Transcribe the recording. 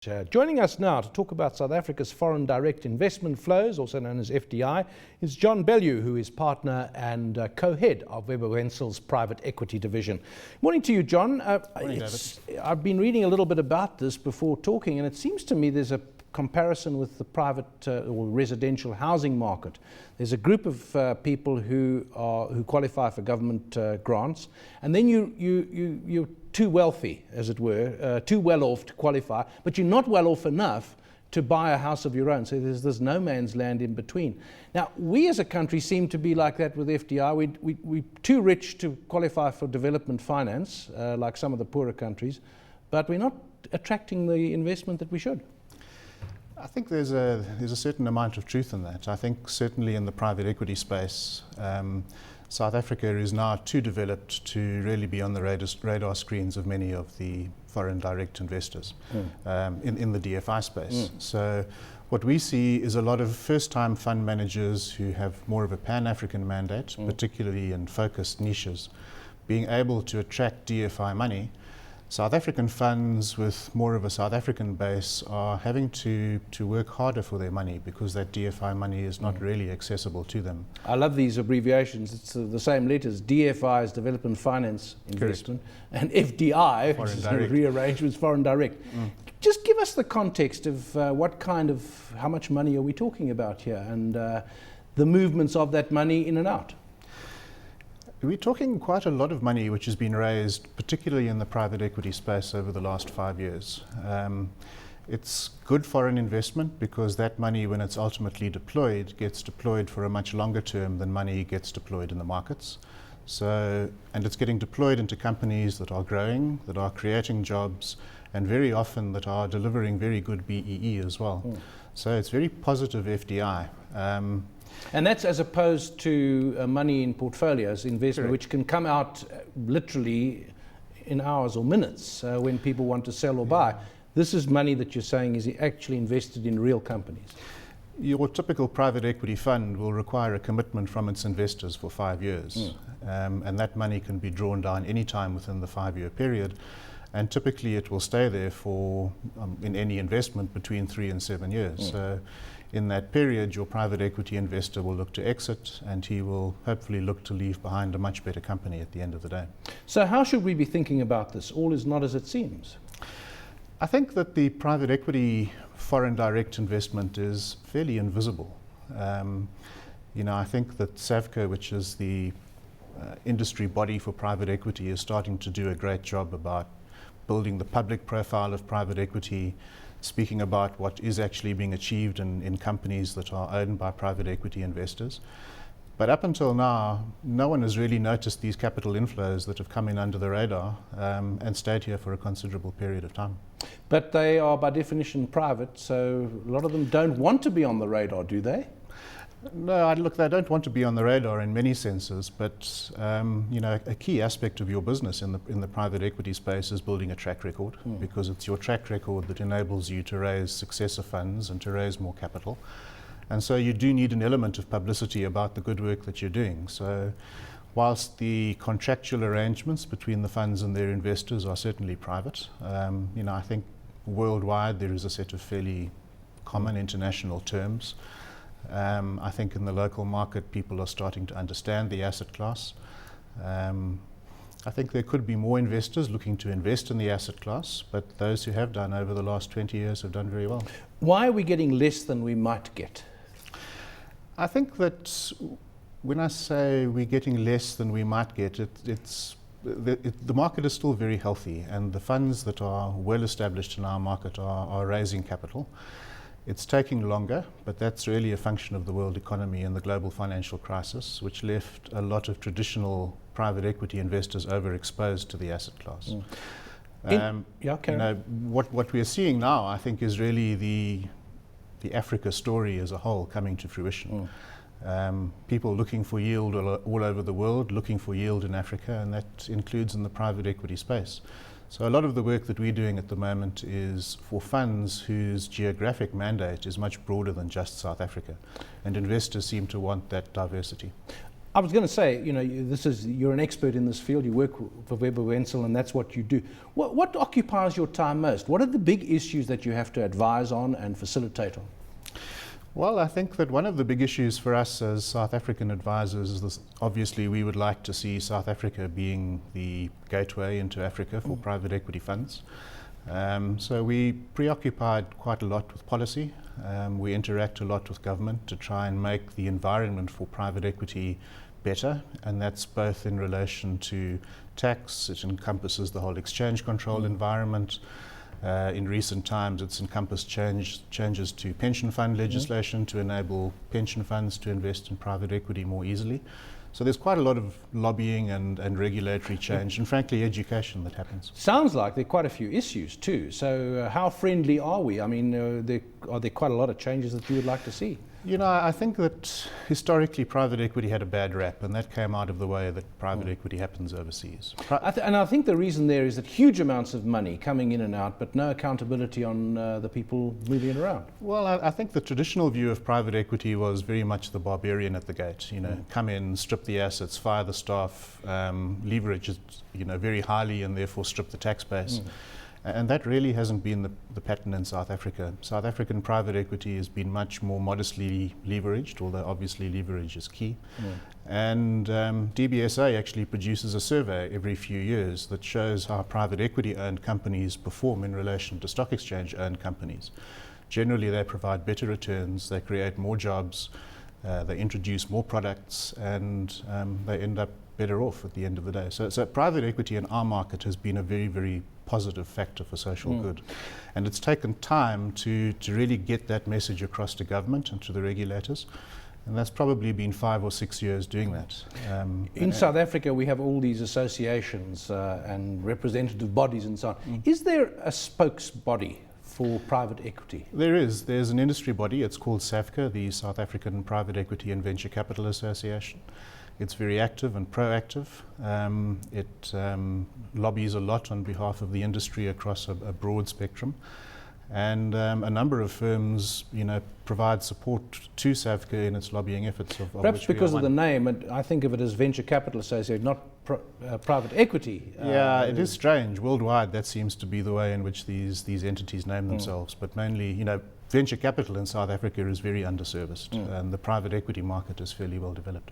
Joining us now to talk about South Africa's foreign direct investment flows, also known as FDI, is John Bellew, who is partner and co-head of Webber Wentzel's private equity division. Morning to you, John. Morning, David. I've been reading a little bit about this before talking, and it seems to me there's a comparison with the private or residential housing market. There's a group of people who qualify for government grants, and then you're too wealthy, as it were, too well off to qualify, but you're not well off enough to buy a house of your own. So there's no man's land in between. Now, we as a country seem to be like that with FDI. We're too rich to qualify for development finance, like some of the poorer countries, but we're not attracting the investment that we should. I think there's a certain amount of truth in that. I think certainly in the private equity space, South Africa is now too developed to really be on the radar screens of many of the foreign direct investors in the DFI space. So what we see is a lot of first-time fund managers who have more of a pan-African mandate, particularly in focused niches, being able to attract DFI money. South African funds with more of a South African base are having to work harder for their money because that DFI money is not really accessible to them. I love these abbreviations. It's the same letters. DFI is Development Finance Investment, and FDI, which is rearranged with Foreign Direct. Just give us the context of how much money are we talking about here, and the movements of that money in and out. We're talking quite a lot of money which has been raised, particularly in the private equity space over the last 5 years. It's good foreign investment because that money, when it's ultimately deployed, gets deployed for a much longer term than money gets deployed in the markets. So, and it's getting deployed into companies that are growing, that are creating jobs, and very often that are delivering very good BEE as well. So it's very positive FDI. And that's as opposed to money in portfolios, investment, which can come out literally in hours or minutes when people want to sell or buy. This is money that you're saying is actually invested in real companies. Your typical private equity fund will require a commitment from its investors for 5 years. And that money can be drawn down any time within the 5-year period. And typically it will stay there for, in any investment, between 3 and 7 years. So in that period, your private equity investor will look to exit, and he will hopefully look to leave behind a much better company at the end of the day. So how should we be thinking about this? All is not as it seems. I think that the private equity foreign direct investment is fairly invisible. I think that S.Africa, which is the industry body for private equity, is starting to do a great job about building the public profile of private equity, speaking about what is actually being achieved in companies that are owned by private equity investors. But up until now, no one has really noticed these capital inflows that have come in under the radar and stayed here for a considerable period of time. But they are by definition private, so a lot of them don't want to be on the radar, do they? No, look, they don't want to be on the radar in many senses, but a key aspect of your business in the private equity space is building a track record, because it's your track record that enables you to raise successor funds and to raise more capital. And so you do need an element of publicity about the good work that you're doing. So whilst the contractual arrangements between the funds and their investors are certainly private, I think worldwide there is a set of fairly common international terms. I think in the local market people are starting to understand the asset class. I think there could be more investors looking to invest in the asset class, but those who have done over the last 20 years have done very well. Why are we getting less than we might get? I think that when I say we're getting less than we might get, the market is still very healthy, and the funds that are well established in our market are raising capital. It's taking longer, but that's really a function of the world economy and the global financial crisis, which left a lot of traditional private equity investors overexposed to the asset class. What we're seeing now, I think, is really the Africa story as a whole coming to fruition. People looking for yield all over the world, looking for yield in Africa, and that includes in the private equity space. So a lot of the work that we're doing at the moment is for funds whose geographic mandate is much broader than just South Africa, and investors seem to want that diversity. I was going to say, you're an expert in this field. You work for Webber Wentzel, and that's what you do. What occupies your time most? What are the big issues that you have to advise on and facilitate on? Well, I think that one of the big issues for us as South African advisors is this. Obviously, we would like to see South Africa being the gateway into Africa for private equity funds. So we preoccupied quite a lot with policy. We interact a lot with government to try and make the environment for private equity better, and that's both in relation to tax. It encompasses the whole exchange control environment. In recent times, it's encompassed changes to pension fund legislation to enable pension funds to invest in private equity more easily. So there's quite a lot of lobbying and regulatory change and frankly education that happens. Sounds like there are quite a few issues too. So how friendly are we? I mean, are there quite a lot of changes that you would like to see? I think that historically private equity had a bad rap, and that came out of the way that private equity happens overseas. And I think the reason there is that huge amounts of money coming in and out, but no accountability on the people moving it around. Well, I think the traditional view of private equity was very much the barbarian at the gate. Come in, strip the assets, fire the staff, leverage it, very highly, and therefore strip the tax base. And that really hasn't been the pattern in South Africa. South African private equity has been much more modestly leveraged, although obviously leverage is key. And DBSA actually produces a survey every few years that shows how private equity-owned companies perform in relation to stock exchange-owned companies. Generally, they provide better returns, they create more jobs, they introduce more products, and they end up better off at the end of the day. So private equity in our market has been a very, very positive factor for social good. And it's taken time to really get that message across to government and to the regulators. And that's probably been 5 or 6 years doing that. In South Africa, we have all these associations and representative bodies and so on. Is there a spokes body for private equity? There is. There's an industry body. It's called SAFCA, the South African Private Equity and Venture Capital Association. It's very active and proactive. It lobbies a lot on behalf of the industry across a broad spectrum. And a number of firms, provide support to SAFCA in its lobbying efforts. Perhaps because of the name, I think of it as Venture Capital Association, not private equity. Yeah, it is strange. Worldwide, that seems to be the way in which these entities name themselves. But mainly, venture capital in South Africa is very underserviced, and the private equity market is fairly well developed.